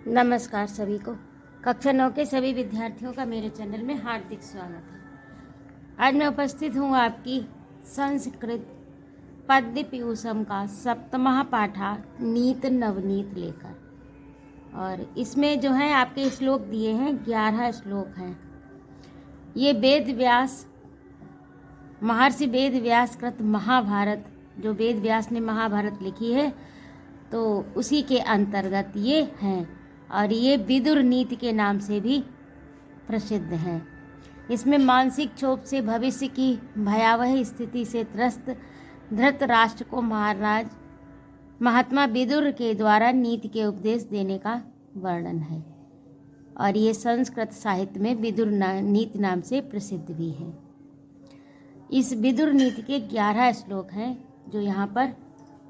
नमस्कार सभी को। कक्षा 9 के सभी विद्यार्थियों का मेरे चैनल में हार्दिक स्वागत है। आज मैं उपस्थित हूँ आपकी संस्कृत पद्य पीयूषम का 7वां पाठा नीत नवनीत लेकर, और इसमें जो है आपके श्लोक दिए हैं, 11 श्लोक हैं। ये वेद व्यास, महर्षि वेद व्यास कृत महाभारत, जो वेद व्यास ने महाभारत लिखी है तो उसी के अंतर्गत ये हैं, और ये विदुर नीति के नाम से भी प्रसिद्ध हैं। इसमें मानसिक क्षोभ से भविष्य की भयावह स्थिति से त्रस्त धृतराष्ट्र को महाराज महात्मा विदुर के द्वारा नीति के उपदेश देने का वर्णन है, और ये संस्कृत साहित्य में विदुर नीति नाम से प्रसिद्ध भी है। इस विदुर नीति के 11 श्लोक हैं जो यहाँ पर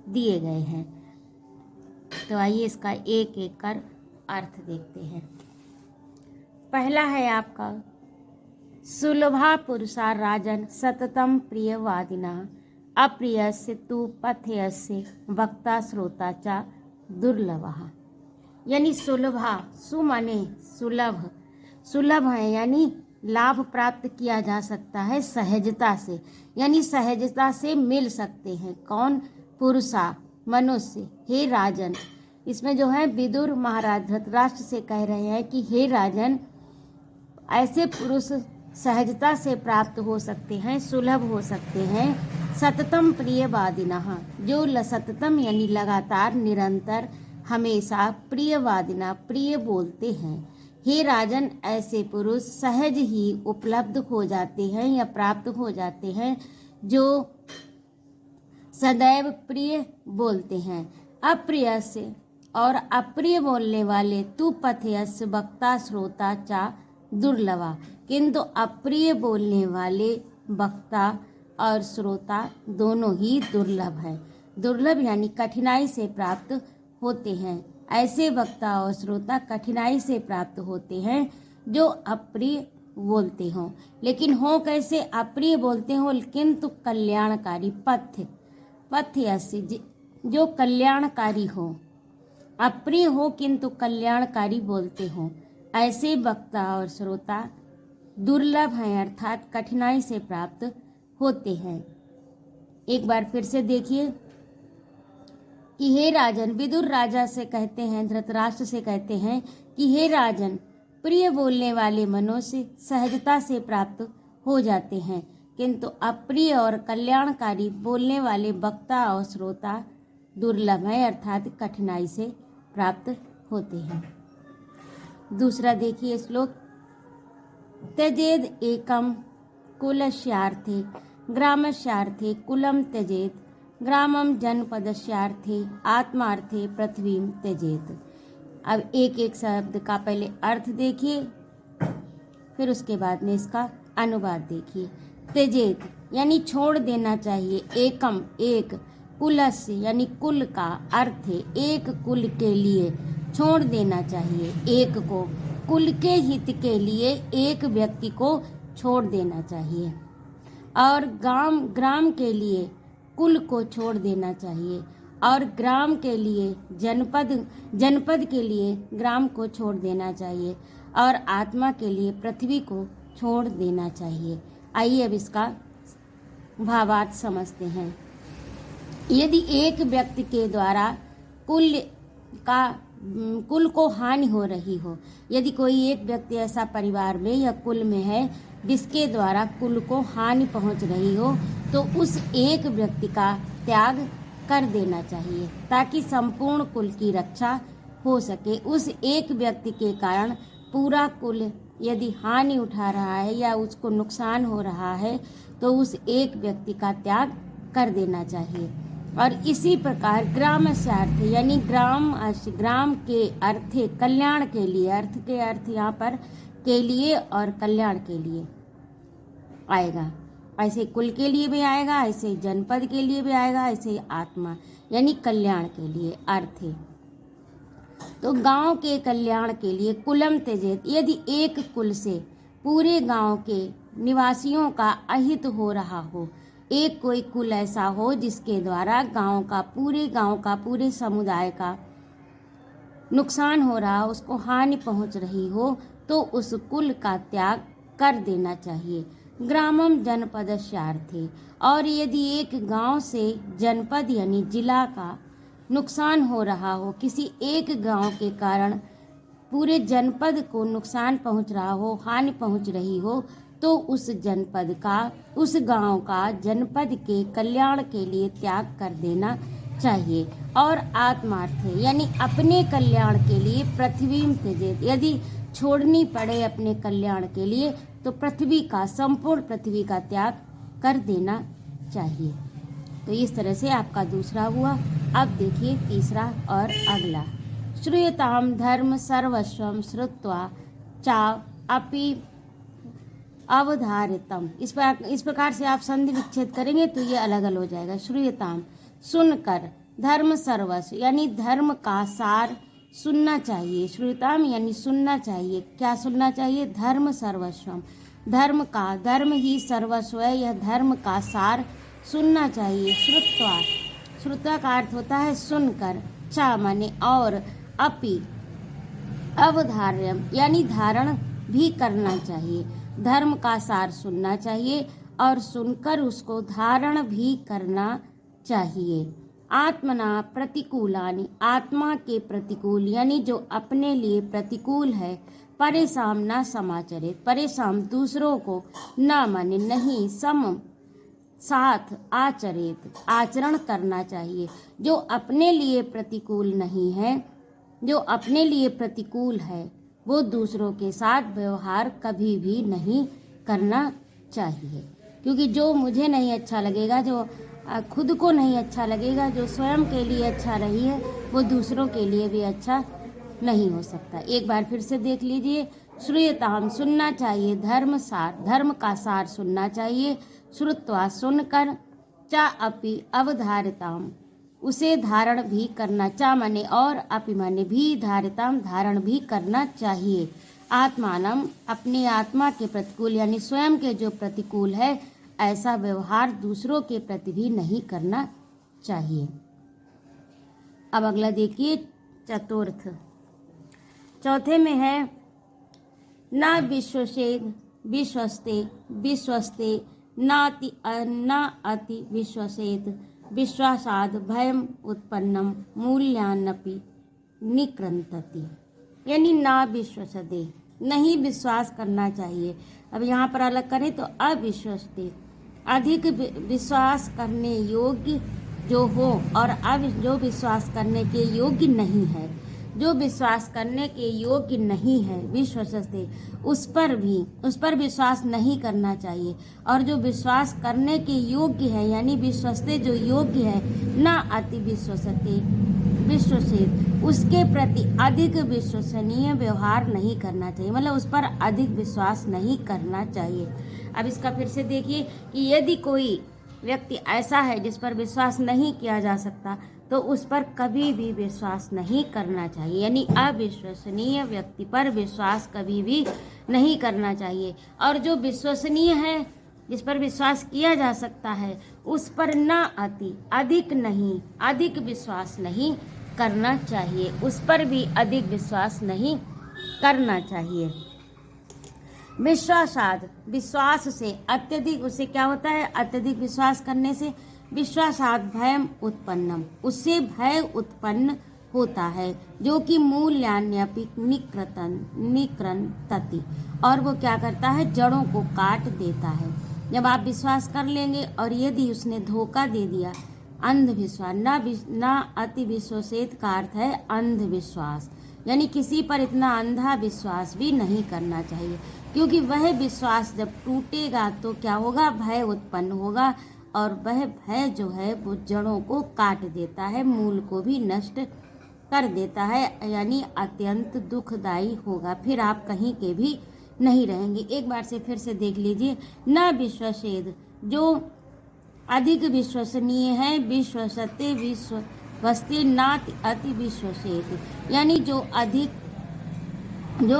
दिए गए हैं। तो आइए इसका एक एक कर अर्थ देखते हैं। पहला है आपका, सुलभा पुरुषा राजन सततम प्रियवादिना अप्रियस्य तु पथयस्य वक्ता श्रोता च दुर्लभः। यानी सुलभा, सु माने सुलभ, सुलभ है यानी लाभ प्राप्त किया जा सकता है सहजता से, यानी सहजता से मिल सकते हैं। कौन? पुरुषा, मनुष्य। हे राजन, इसमें जो है विदुर महाराज धृतराष्ट्र से कह रहे हैं कि हे राजन, ऐसे पुरुष सहजता से प्राप्त हो सकते हैं, सुलभ हो सकते हैं। सततम प्रियवादिनः, जो सततम यानी लगातार, निरंतर, हमेशा, प्रियवादिना प्रिय बोलते हैं। हे राजन, ऐसे पुरुष सहज ही उपलब्ध हो जाते हैं या प्राप्त हो जाते हैं जो सदैव प्रिय बोलते हैं। अप्रिय से और अप्रिय बोलने वाले तु पथयस्य वक्ता श्रोता चा दुर्लभा, किंतु अप्रिय बोलने वाले वक्ता और श्रोता दोनों ही दुर्लभ है। दुर्लभ यानी कठिनाई से प्राप्त होते हैं। ऐसे वक्ता और श्रोता कठिनाई से प्राप्त होते हैं जो अप्रिय बोलते हों। लेकिन हो कैसे? अप्रिय बोलते हो किंतु कल्याणकारी, पथ्य जो कल्याणकारी हो। अप्रिय हो किंतु कल्याणकारी बोलते हो, ऐसे वक्ता और श्रोता दुर्लभ हैं, अर्थात कठिनाई से प्राप्त होते हैं। एक बार फिर से देखिए कि हे राजन, विदुर राजा से कहते हैं, धृतराष्ट्र से कहते हैं कि हे राजन, प्रिय बोलने वाले मनुष्य सहजता से प्राप्त हो जाते हैं, किंतु अप्रिय और कल्याणकारी बोलने वाले वक्ता और श्रोता दुर्लभ है, अर्थात कठिनाई से प्राप्त होते हैं। दूसरा देखिए श्लोक, त्यजेद एकम कुलस्यार्थे ग्रामस्यार्थे कुलम त्यजेत ग्रामम जनपदस्यार्थे आत्मार्थे पृथ्वीम त्यजेत। अब एक एक शब्द का पहले अर्थ देखिए, फिर उसके बाद में इसका अनुवाद देखिए। त्यजेत यानी छोड़ देना चाहिए, एकम एक, कुलस्य यानी कुल का अर्थ है एक कुल के लिए छोड़ देना चाहिए, एक को, कुल के हित के लिए एक व्यक्ति को छोड़ देना चाहिए। और ग्राम के लिए कुल को छोड़ देना चाहिए, और ग्राम के लिए जनपद के लिए ग्राम को छोड़ देना चाहिए, और आत्मा के लिए पृथ्वी को छोड़ देना चाहिए। आइए अब इसका भावार्थ समझते हैं। यदि एक व्यक्ति के द्वारा कुल को हानि हो रही हो, यदि कोई एक व्यक्ति ऐसा परिवार में या कुल में है जिसके द्वारा कुल को हानि पहुंच रही हो, तो उस एक व्यक्ति का त्याग कर देना चाहिए ताकि संपूर्ण कुल की रक्षा हो सके। उस एक व्यक्ति के कारण पूरा कुल यदि हानि उठा रहा है या उसको नुकसान हो रहा है तो उस एक व्यक्ति का त्याग कर देना चाहिए। और इसी प्रकार ग्रामस्यार्थ यानी ग्राम के अर्थ कल्याण के लिए, अर्थ के अर्थ यहाँ पर के लिए और कल्याण के लिए आएगा। ऐसे कुल के लिए भी आएगा, ऐसे जनपद के लिए भी आएगा, ऐसे आत्मा यानी कल्याण के लिए अर्थ है। तो गांव के कल्याण के लिए कुलम त्यजेत, यदि एक कुल से पूरे गांव के निवासियों का अहित हो रहा हो, एक कोई कुल ऐसा हो जिसके द्वारा गांव का, पूरे समुदाय का नुकसान हो रहा हो, उसको हानि पहुंच रही हो, तो उस कुल का त्याग कर देना चाहिए। ग्रामम जनपदस्यार्थे, और यदि एक गांव से जनपद यानी जिला का नुकसान हो रहा हो, किसी एक गांव के कारण पूरे जनपद को नुकसान पहुंच रहा हो, हानि पहुंच रही हो, तो उस जनपद का, उस गांव का जनपद के कल्याण के लिए त्याग कर देना चाहिए। और आत्मार्थ यानी अपने कल्याण के लिए पृथ्वी त्यजेत, यदि छोड़नी पड़े अपने कल्याण के लिए तो पृथ्वी का, संपूर्ण पृथ्वी का त्याग कर देना चाहिए। तो इस तरह से आपका दूसरा हुआ। अब देखिए तीसरा और अगला। श्रूयताम धर्म सर्वस्वम श्रुत्वा चा अपि अवधारितम। इस प्रकार से आप संधि विच्छेद करेंगे तो ये अलग अलग हो जाएगा। श्रूयताम सुनकर, धर्म सर्वस्व यानी धर्म का सार सुनना चाहिए। श्रूयताम यानी सुनना चाहिए। क्या सुनना चाहिए? धर्म सर्वस्वम, धर्म का, धर्म ही सर्वस्व है, यह धर्म का सार सुनना चाहिए। श्रुत्वा, श्रुत्वा का अर्थ होता है सुनकर, चा माने और, अपि अवधार्यम यानी धारण भी करना चाहिए। धर्म का सार सुनना चाहिए और सुनकर उसको धारण भी करना चाहिए। आत्मना प्रतिकूलानि, आत्मा के प्रतिकूल यानी जो अपने लिए प्रतिकूल है, परेशान न समाचरित, परेशान दूसरों को न माने नहीं, सम साथ आचरित आचरण करना चाहिए। जो अपने लिए प्रतिकूल नहीं है, जो अपने लिए प्रतिकूल है, वो दूसरों के साथ व्यवहार कभी भी नहीं करना चाहिए। क्योंकि जो मुझे नहीं अच्छा लगेगा, जो खुद को नहीं अच्छा लगेगा, जो स्वयं के लिए अच्छा नहीं है, वो दूसरों के लिए भी अच्छा नहीं हो सकता। एक बार फिर से देख लीजिए। श्रूयताम सुनना चाहिए, धर्म सार, धर्म का सार सुनना चाहिए। श्रुत्वा सुनकर, चा अपि अवधारिताम उसे धारण भी करना, चा माने और, अपि माने भी, धारिताम धारण भी करना चाहिए। आत्मानम अपनी आत्मा के प्रतिकूल यानी स्वयं के जो प्रतिकूल है, ऐसा व्यवहार दूसरों के प्रति भी नहीं करना चाहिए। अब अगला देखिए चतुर्थ। चौथे में है न विश्वसेद विश्वस्ते विश्वस्ते नाति न अति विश्वसेत विश्वासाद भयम उत्पन्नम मूल्यान्नपि निकृन्तति, यानी ना विश्वसते, नहीं विश्वास करना चाहिए। अब यहाँ पर अलग करें तो अविश्वसते, अधिक विश्वास करने योग्य जो हो, और अब जो विश्वास करने के योग्य नहीं है, जो विश्वास करने के योग्य नहीं है, विश्वसते, उस पर विश्वास नहीं करना चाहिए। और जो विश्वास करने के योग्य है यानी विश्वसते जो योग्य है, ना अति विश्वसते विश्वसित, उसके प्रति अधिक विश्वसनीय व्यवहार नहीं करना चाहिए, मतलब उस पर अधिक विश्वास नहीं करना चाहिए। अब इसका फिर से देखिए कि यदि कोई व्यक्ति ऐसा है जिस पर विश्वास नहीं किया जा सकता, तो उस पर कभी भी विश्वास नहीं करना चाहिए, यानी अविश्वसनीय व्यक्ति पर विश्वास कभी भी नहीं करना चाहिए। और जो विश्वसनीय है, जिस पर विश्वास किया जा सकता है, उस पर न अति, अधिक नहीं, अधिक विश्वास नहीं करना चाहिए, उस पर भी अधिक विश्वास नहीं करना चाहिए। विश्वासाद, विश्वास से अत्यधिक, उससे क्या होता है? अत्यधिक विश्वास करने से विश्वासाद भयम उत्पन्नम, उससे भय उत्पन्न होता है, जो कि मूल्यान्यपि निकृन्तति, और वो क्या करता है? जड़ों को काट देता है। जब आप विश्वास कर लेंगे और यदि उसने धोखा दे दिया, अंधविश्वास, ना अति विश्वसेत का अर्थ है अंधविश्वास, यानी किसी पर इतना अंधा विश्वास भी नहीं करना चाहिए, क्योंकि वह विश्वास जब टूटेगा तो क्या होगा? भय उत्पन्न होगा, और वह भय जो है वो जड़ों को काट देता है, मूल को भी नष्ट कर देता है, यानी अत्यंत दुखदायी होगा, फिर आप कहीं के भी नहीं रहेंगे। एक बार से फिर से देख लीजिए। न विश्वसेद, जो अधिक विश्वसनीय है, विश्वसते विश्वस्ते नाति अति विश्वसेत, यानी जो अधिक, जो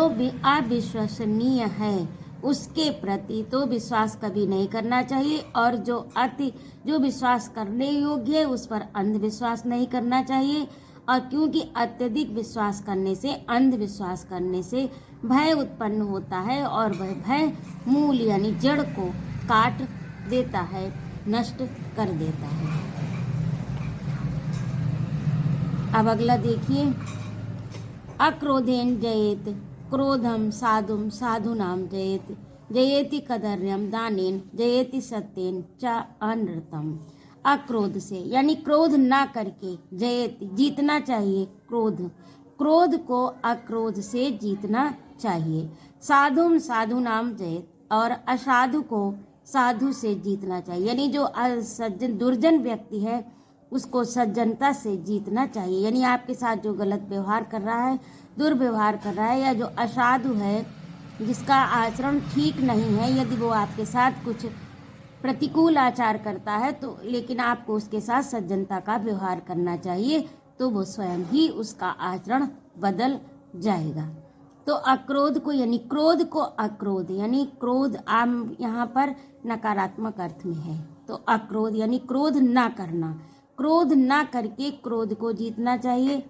अविश्वसनीय है उसके प्रति तो विश्वास कभी नहीं करना चाहिए, और जो विश्वास करने योग्य है उस पर अंधविश्वास नहीं करना चाहिए, और क्योंकि अत्यधिक विश्वास करने से, अंधविश्वास करने से भय उत्पन्न होता है और वह भय मूल यानी जड़ को काट देता है, नष्ट कर देता है। अब अगला देखिए, अक्रोधेन जयेत क्रोधम साधुम साधुनाम जयेत जयेति कदर्यम दानेन जयेति सत्येन च अनृतम। अक्रोध से यानी क्रोध ना करके, जयेति जीतना चाहिए, क्रोध को अक्रोध से जीतना चाहिए। साधुम साधुनाम जयेत और असाधु को साधु से जीतना चाहिए, यानी जो दुर्जन व्यक्ति है उसको सज्जनता से जीतना चाहिए। यानी आपके साथ जो गलत व्यवहार कर रहा है, दुर्व्यवहार कर रहा है, या जो असाधु है जिसका आचरण ठीक नहीं है, यदि वो आपके साथ कुछ प्रतिकूल आचार करता है तो लेकिन आपको उसके साथ सज्जनता का व्यवहार करना चाहिए, तो वो स्वयं ही उसका आचरण बदल जाएगा। तो अक्रोध को यानी क्रोध को अक्रोध यानी क्रोध आम यहाँ पर नकारात्मक अर्थ में है। तो अक्रोध यानी क्रोध ना करना, क्रोध ना करके क्रोध को जीतना चाहिए।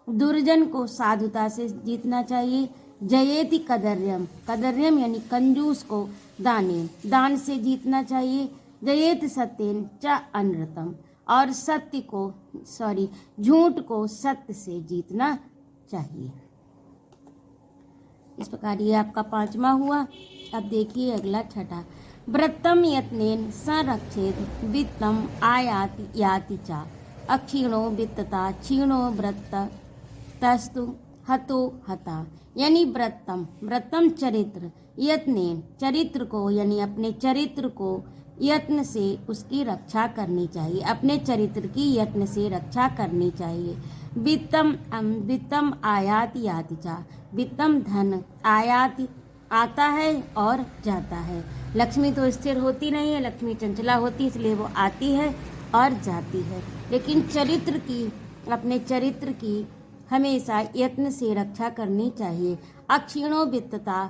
दुर्जन को साधुता से जीतना चाहिए। जयेति कदर्यम, कदर्यम यानी कंजूस को दान से जीतना चाहिए। जयेत सत्येन च अनृतम, और झूठ को सत्य से जीतना चाहिए। इस प्रकार ये आपका 5वां हुआ। अब देखिए अगला 6ठा, व्रतम यत्नेन संरक्षेत वित्तम आयाति याति चा अक्षीणो वित्तता क्षीणो व्रत तस्तु हतो हता। यानी व्रतम चरित्र, यत्नेन चरित्र को यानी अपने चरित्र को यत्न से उसकी रक्षा करनी चाहिए, अपने चरित्र की यत्न से रक्षा करनी चाहिए। वित्तम आयाति याति चा, वित्तम धन आयाति आता है और जाता है। लक्ष्मी तो स्थिर होती नहीं है, लक्ष्मी चंचला होती है, इसलिए वो आती है और जाती है। लेकिन अपने चरित्र की हमेशा यत्न से रक्षा करनी चाहिए। अक्षीणो वित्तता,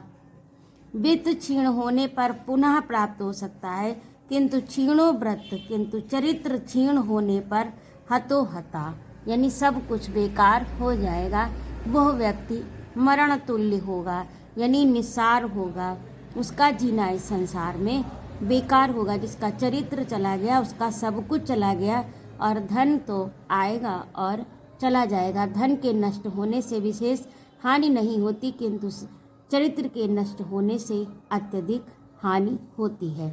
वित्त क्षीण होने पर पुनः प्राप्त हो सकता है, किंतु क्षीणो व्रत, किंतु चरित्र क्षीण होने पर हतो हता यानी सब कुछ बेकार हो जाएगा। वह व्यक्ति मरण तुल्य होगा यानी निस्सार होगा, उसका जीना इस संसार में बेकार होगा। जिसका चरित्र चला गया उसका सब कुछ चला गया, और धन तो आएगा और चला जाएगा। धन के नष्ट होने से विशेष हानि नहीं होती, किंतु चरित्र के नष्ट होने से अत्यधिक हानि होती है।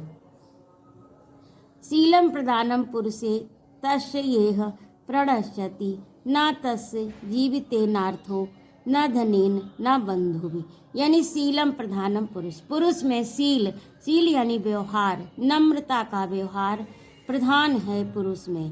शीलम प्रदानम पुरुषे तस्य येह प्रणश्यति न तस्य जीवितेनार्थो न धनेन न बंधुभि। यानी शीलम प्रधानम पुरुष में शील यानी व्यवहार, नम्रता का व्यवहार प्रधान है पुरुष में।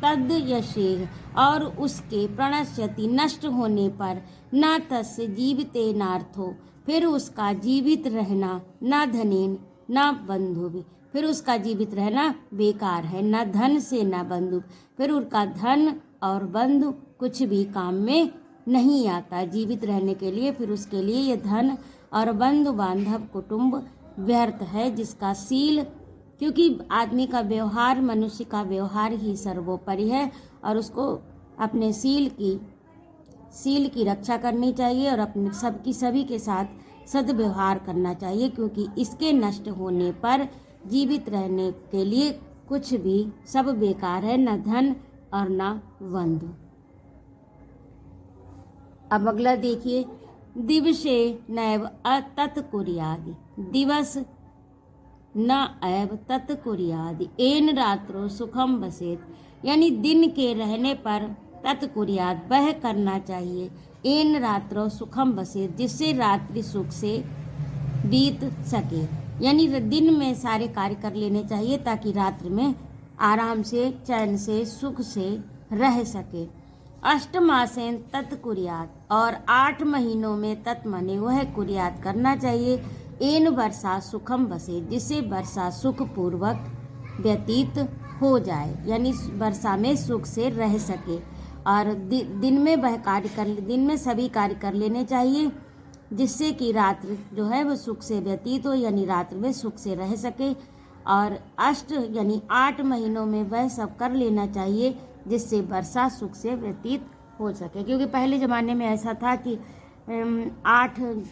तद यशेह, और उसके प्रणश्यति नष्ट होने पर, न तस्य जीवितेनार्थो फिर उसका जीवित रहना, न धनेन न बंधुभि फिर उसका जीवित रहना बेकार है, न धन से न बंधु, फिर उनका धन और बंधु कुछ भी काम में नहीं आता जीवित रहने के लिए। फिर उसके लिए ये धन और बंधु बांधव कुटुंब व्यर्थ है। जिसका शील, क्योंकि आदमी का व्यवहार, मनुष्य का व्यवहार ही सर्वोपरि है, और उसको अपने शील की रक्षा करनी चाहिए और अपने सभी के साथ सद्व्यवहार करना चाहिए, क्योंकि इसके नष्ट होने पर जीवित रहने के लिए कुछ भी सब बेकार है, न धन और न बंधु। अब अगला देखिए, दिवसे नैव तत्कुर्यादि, दिवस न एव तत्कुर्यादि एन रात्रो सुखम बसेत। यानी दिन के रहने पर तत्कुर्याद वह करना चाहिए, एन रात्रो सुखम बसेत जिससे रात्रि सुख से बीत सके। यानी दिन में सारे कार्य कर लेने चाहिए ताकि रात्रि में आराम से, चैन से, सुख से रह सके। अष्टमासेन तत्कुर्यात, और 8 महीनों में तत्मने वह कुर्यात करना चाहिए। एन वर्षा सुखम बसे जिससे वर्षा सुख पूर्वक व्यतीत हो जाए, यानी वर्षा में सुख से रह सके। और दिन में सभी कार्य कर लेने चाहिए जिससे कि रात्रि जो है वो सुख से व्यतीत हो, यानी रात्रि में सुख से रह सके। और यानी 8 महीनों में वह सब कर लेना चाहिए जिससे वर्षा सुख से व्यतीत हो सके। क्योंकि पहले ज़माने में ऐसा था कि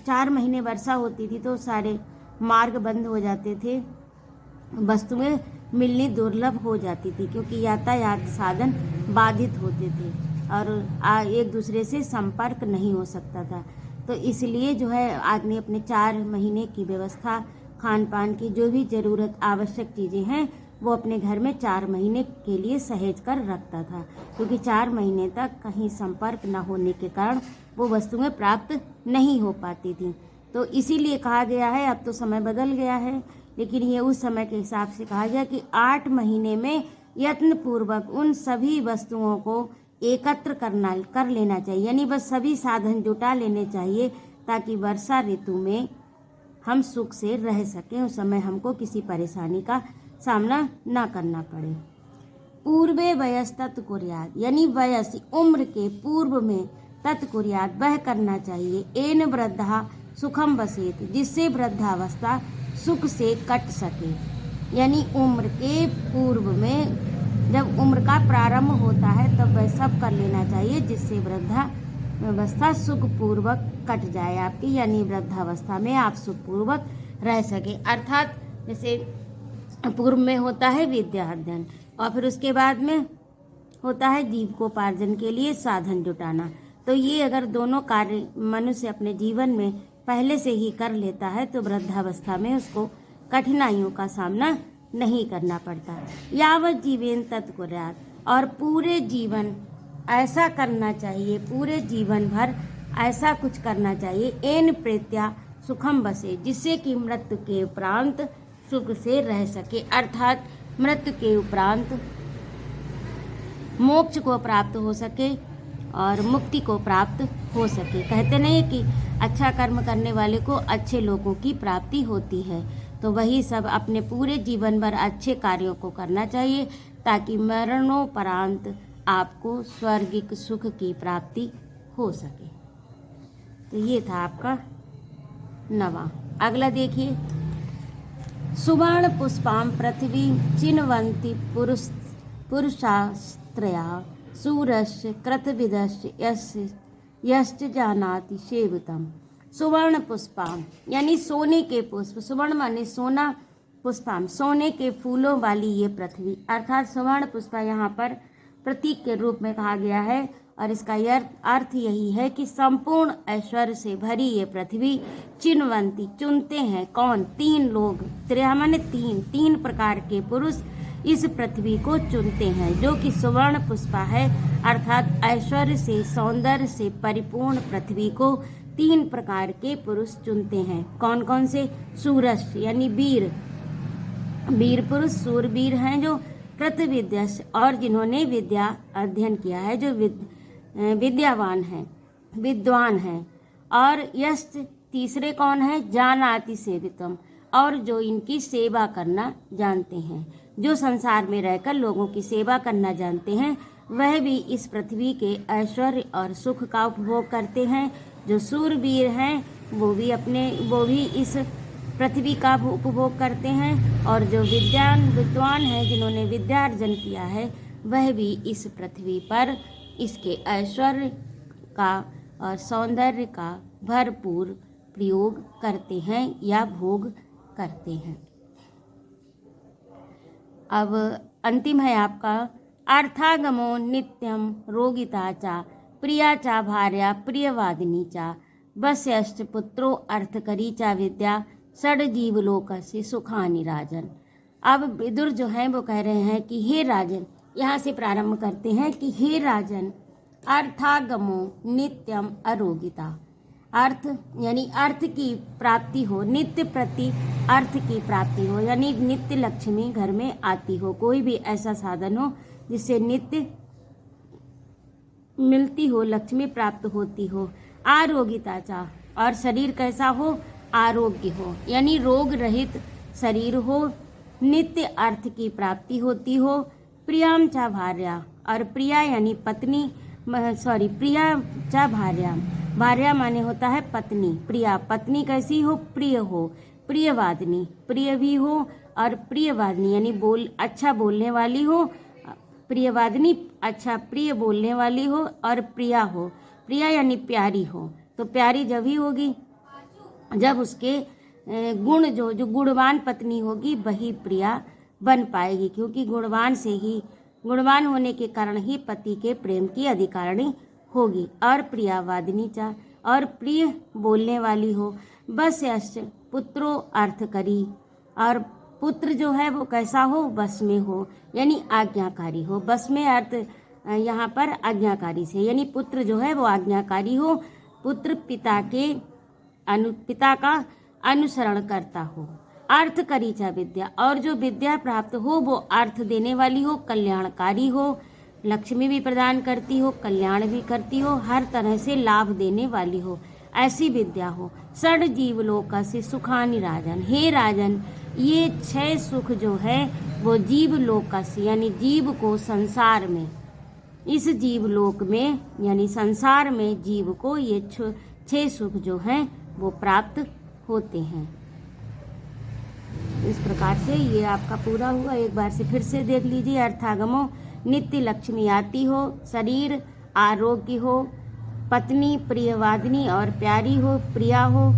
4 महीने वर्षा होती थी तो सारे मार्ग बंद हो जाते थे, वस्तुएं मिलनी दुर्लभ हो जाती थी, क्योंकि यातायात साधन बाधित होते थे और एक दूसरे से संपर्क नहीं हो सकता था। तो इसलिए जो है आदमी अपने 4 महीने की व्यवस्था, खान पान की जो भी ज़रूरत आवश्यक चीज़ें हैं वो अपने घर में 4 महीने के लिए सहेज कर रखता था, क्योंकि 4 महीने तक कहीं संपर्क न होने के कारण वो वस्तुएं प्राप्त नहीं हो पाती थी। तो इसीलिए कहा गया है, अब तो समय बदल गया है, लेकिन ये उस समय के हिसाब से कहा गया कि 8 महीने में यत्नपूर्वक उन सभी वस्तुओं को एकत्र कर लेना चाहिए, यानी बस सभी साधन जुटा लेने चाहिए ताकि वर्षा ऋतु में हम सुख से रह सकें, उस समय हमको किसी परेशानी का सामना ना करना पड़े। पूर्वे वयस तत्कुर्यात्, यानी वयस उम्र के पूर्व में तत्कुर्यात् वह करना चाहिए, एन वृद्धा सुखम वसेत, जिससे वृद्धावस्था सुख से कट सके। यानी उम्र के पूर्व में जब उम्र का प्रारंभ होता है तब वह सब कर लेना चाहिए जिससे वृद्धावस्था सुखपूर्वक कट जाए आपकी, यानी वृद्धावस्था में आप सुखपूर्वक रह सके। अर्थात जैसे पूर्व में होता है विद्या अध्ययन और फिर उसके बाद में होता है जीविकोपार्जन के लिए साधन जुटाना। तो ये अगर दोनों कार्य मनुष्य अपने जीवन में पहले से ही कर लेता है तो वृद्धावस्था में उसको कठिनाइयों का सामना नहीं करना पड़ता। यावत जीवेन तत्कुर्यात्, और पूरे जीवन ऐसा करना चाहिए, पूरे जीवन भर ऐसा कुछ करना चाहिए, एन प्रेत्या सुखम बसे, जिससे कि मृत्यु के उपरांत सुख से रह सके। अर्थात मृत्यु के उपरांत मोक्ष को प्राप्त हो सके और मुक्ति को प्राप्त हो सके। कहते नहीं कि अच्छा कर्म करने वाले को अच्छे लोगों की प्राप्ति होती है, तो वही सब अपने पूरे जीवन भर अच्छे कार्यों को करना चाहिए ताकि मरणोपरांत आपको स्वर्गिक सुख की प्राप्ति हो सके। तो ये था आपका 9वां। अगला देखिए, सुवर्ण पुष्पां पृथ्वी चिन्वन्ति पुरुषास्त्रया सूरस्य कृतविदस्य यश्च जानाति सेवितम्। सुवर्ण पुष्पां यानी सोने के पुष्प, सुवर्ण माने सोना, पुष्पां सोने के फूलों वाली ये पृथ्वी, अर्थात सुवर्ण पुष्पा यहाँ पर प्रतीक के रूप में कहा गया है और इसका अर्थ यही है कि संपूर्ण ऐश्वर्य से भरी ये पृथ्वी चिन्वंती चुनते हैं। कौन? 3 लोग, त्रय माने 3 प्रकार के पुरुष इस पृथ्वी को चुनते हैं, जो कि सुवर्ण पुष्पा है, अर्थात ऐश्वर्य से, सौंदर्य से परिपूर्ण पृथ्वी को 3 प्रकार के पुरुष चुनते हैं। कौन कौन से? सूरज यानी वीर पुरुष, सूरवीर हैं जो कृतविद्यस्य और जिन्होंने विद्या अध्ययन किया है, जो विद्यावान हैं, विद्वान हैं। और यश तीसरे कौन है? जानाति सेवितम, और जो इनकी सेवा करना जानते हैं, जो संसार में रहकर लोगों की सेवा करना जानते हैं, वह भी इस पृथ्वी के ऐश्वर्य और सुख का उपभोग करते हैं। जो सूरवीर हैं वो भी इस पृथ्वी का उपभोग करते हैं, और जो विद्वान हैं जिन्होंने विद्यार्जन किया है, वह भी इस पृथ्वी पर इसके ऐश्वर्य का और सौंदर्य का भरपूर प्रयोग करते हैं या भोग करते हैं। अब अंतिम है आपका अर्थागमो नित्यम रोगिता चा प्रिया चा भार्या प्रियवादिनी चा वस्यश्च पुत्रो अर्थकरी चा विद्या षड जीवलोक से सुखानि राजन। अब विदुर जो हैं वो कह रहे हैं कि हे राजन, यहाँ से प्रारंभ करते हैं कि हे राजन, अर्थागमो नित्यम अरोगिता, अर्थ यानी अर्थ की प्राप्ति हो, नित्य प्रति अर्थ की प्राप्ति हो, यानी नित्य लक्ष्मी घर में आती हो, कोई भी ऐसा साधन हो जिससे नित्य मिलती हो, लक्ष्मी प्राप्त होती हो। आरोगिता चा, और शरीर कैसा हो? आरोग्य हो, यानी रोग रहित शरीर हो, नित्य अर्थ की प्राप्ति होती हो। प्रियाम चा भार्या, और प्रिया यानी पत्नी, प्रिया चा भार्या, भार्या माने होता है पत्नी, प्रिया पत्नी कैसी हो? प्रिय हो। प्रियवादिनी, प्रिय भी हो, और प्रियवादिनी यानी अच्छा बोलने वाली हो, प्रियवादिनी, अच्छा प्रिय बोलने वाली हो और प्रिया हो, प्रिया यानी प्यारी हो। तो प्यारी जब ही होगी जब उसके गुण जो गुणवान पत्नी होगी वही प्रिया बन पाएगी, क्योंकि गुणवान होने के कारण ही पति के प्रेम की अधिकारिणी होगी। और प्रियवादिनी और प्रिय बोलने वाली हो। बस यश्च पुत्रो अर्थ करी, और पुत्र जो है वो कैसा हो, बस में हो यानी आज्ञाकारी हो। बस में अर्थ यहाँ पर आज्ञाकारी से, यानी पुत्र जो है वो आज्ञाकारी हो, पुत्र पिता का अनुसरण करता हो। अर्थ करी चा विद्या, और जो विद्या प्राप्त हो वो अर्थ देने वाली हो, कल्याणकारी हो, लक्ष्मी भी प्रदान करती हो, कल्याण भी करती हो, हर तरह से लाभ देने वाली हो, ऐसी विद्या हो। षड जीवलोक से सुखानि राजन, हे राजन ये 6 सुख जो है वो जीवलोक से यानी जीव को संसार में, इस जीवलोक में यानी संसार में जीव को ये 6 सुख जो हैं वो प्राप्त होते हैं। इस प्रकार से ये आपका पूरा हुआ। एक बार से फिर से देख लीजिए। अर्थागमो, नित्य लक्ष्मी आती हो, शरीर आरोग्य हो, पत्नी प्रियवादिनी और प्यारी हो, प्रिया हो,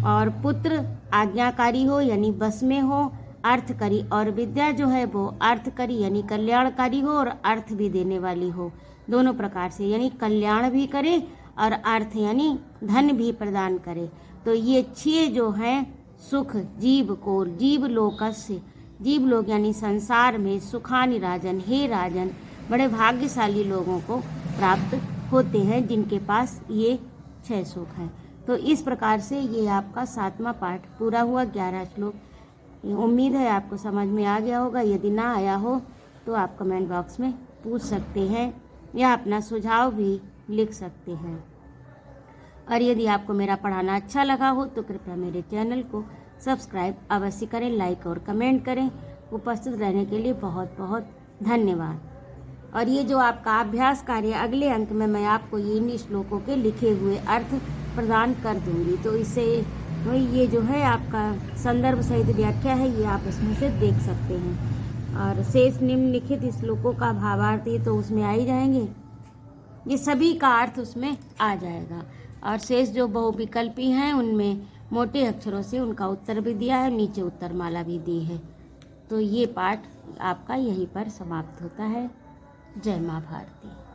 और पुत्र आज्ञाकारी हो यानी बस में हो, अर्थ करी, और विद्या जो है वो अर्थ करी यानी कल्याणकारी हो और अर्थ भी देने वाली हो, दोनों प्रकार से, यानी कल्याण भी करे और अर्थ यानी धन भी प्रदान करे। तो ये 6 जो हैं सुख जीव को जीवलोक यानी संसार में सुखानि राजन, हे राजन बड़े भाग्यशाली लोगों को प्राप्त होते हैं जिनके पास ये 6 सुख हैं। तो इस प्रकार से ये आपका 7वां पाठ पूरा हुआ, 11 श्लोक। उम्मीद है आपको समझ में आ गया होगा। यदि ना आया हो तो आप कमेंट बॉक्स में पूछ सकते हैं या अपना सुझाव भी लिख सकते हैं। और यदि आपको मेरा पढ़ाना अच्छा लगा हो तो कृपया मेरे चैनल को सब्सक्राइब अवश्य करें, लाइक और कमेंट करें। उपस्थित रहने के लिए बहुत बहुत धन्यवाद। और ये जो आपका अभ्यास कार्य अगले अंक में मैं आपको इन श्लोकों के लिखे हुए अर्थ प्रदान कर दूंगी, तो इससे ये जो है आपका संदर्भ सहित व्याख्या है, ये आप इसमें से देख सकते हैं। और शेष निम्नलिखित श्लोकों का भावार्थ ये तो उसमें आ ही जाएंगे, ये सभी का अर्थ उसमें आ जाएगा। और शेष जो बहुविकल्पी हैं उनमें मोटे अक्षरों से उनका उत्तर भी दिया है, नीचे उत्तरमाला भी दी है। तो ये पाठ आपका यहीं पर समाप्त होता है। जय माँ भारती।